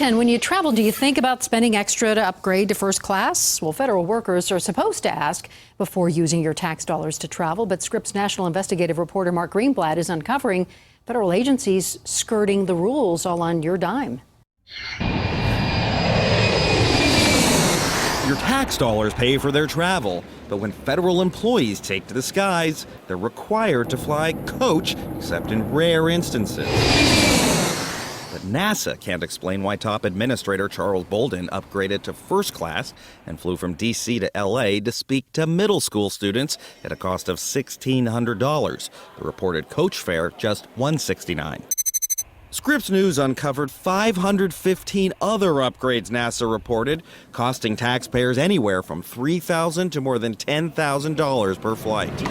10, when you travel, do you think about spending extra to upgrade to first class? Well, federal workers are supposed to ask before using your tax dollars to travel, but Scripps national investigative reporter Mark Greenblatt is uncovering federal agencies skirting the rules all on your dime. Your tax dollars pay for their travel, but when federal employees take to the skies, they're required to fly coach, except in rare instances. But NASA can't explain why top administrator Charles Bolden upgraded to first class and flew from D.C. to L.A. to speak to middle school students at a cost of $1,600. The reported coach fare just $169. Scripps News uncovered 515 other upgrades NASA reported, costing taxpayers anywhere from $3,000 to more than $10,000 per flight.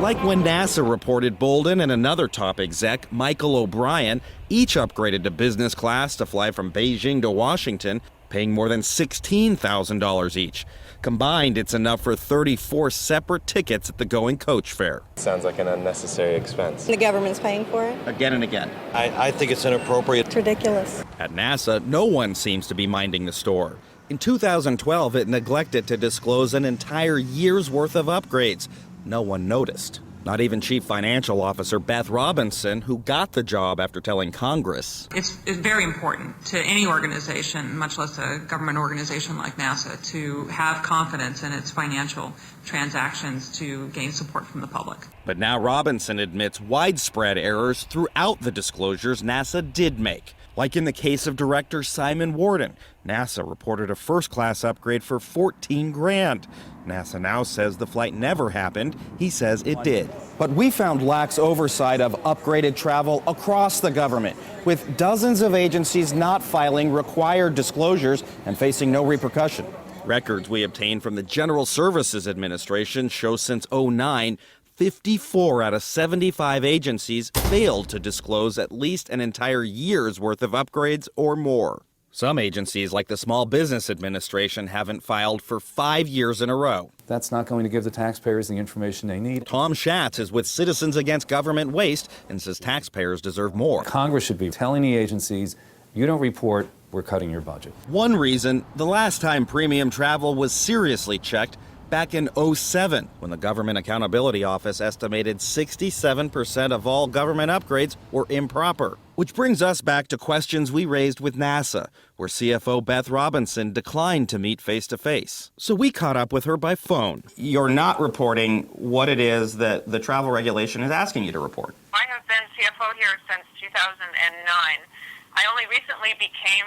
Like when NASA reported Bolden and another top exec, Michael O'Brien, each upgraded to business class to fly from Beijing to Washington, paying more than $16,000 each. Combined, it's enough for 34 separate tickets at the going coach fare. Sounds like an unnecessary expense. The government's paying for it? Again and again. I think it's inappropriate. It's ridiculous. At NASA, no one seems to be minding the store. In 2012, it neglected to disclose an entire year's worth of upgrades. No one noticed. Not even Chief Financial Officer Beth Robinson, who got the job after telling Congress. It's very important to any organization, much less a government organization like NASA, to have confidence in its financial transactions to gain support from the public. But now Robinson admits widespread errors throughout the disclosures NASA did make. Like in the case of Director Simon Warden, NASA reported a first-class upgrade for $14,000. NASA now says the flight never happened. He says it did. But we found lax oversight of upgraded travel across the government, with dozens of agencies not filing required disclosures and facing no repercussion. Records we obtained from the General Services Administration show since 2009, 54 out of 75 agencies failed to disclose at least an entire year's worth of upgrades or more. Some agencies, like the Small Business Administration, haven't filed for 5 years in a row. That's not going to give the taxpayers the information they need. Tom Schatz is with Citizens Against Government Waste and says taxpayers deserve more. Congress should be telling the agencies, you don't report, we're cutting your budget. One reason, the last time premium travel was seriously checked, back in 2007, when the Government Accountability Office estimated 67% of all government upgrades were improper. Which brings us back to questions we raised with NASA, where CFO Beth Robinson declined to meet face-to-face. So we caught up with her by phone. You're not reporting what it is that the travel regulation is asking you to report. I have been CFO here since 2009. I only recently became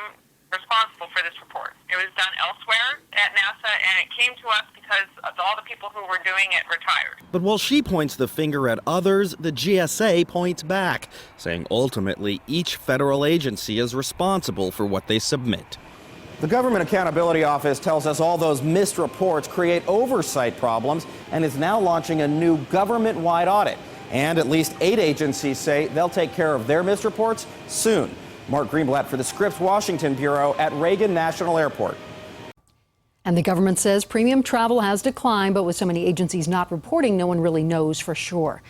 responsible for this report. It was done elsewhere at NASA, and it came to us because of all the people who were doing it retired. But while she points the finger at others, the GSA points back, saying ultimately each federal agency is responsible for what they submit. The Government Accountability Office tells us all those missed reports create oversight problems and is now launching a new government-wide audit. And at least 8 agencies say they'll take care of their missed reports soon. Mark Greenblatt for the Scripps Washington Bureau at Reagan National Airport. And the government says premium travel has declined, but with so many agencies not reporting, no one really knows for sure.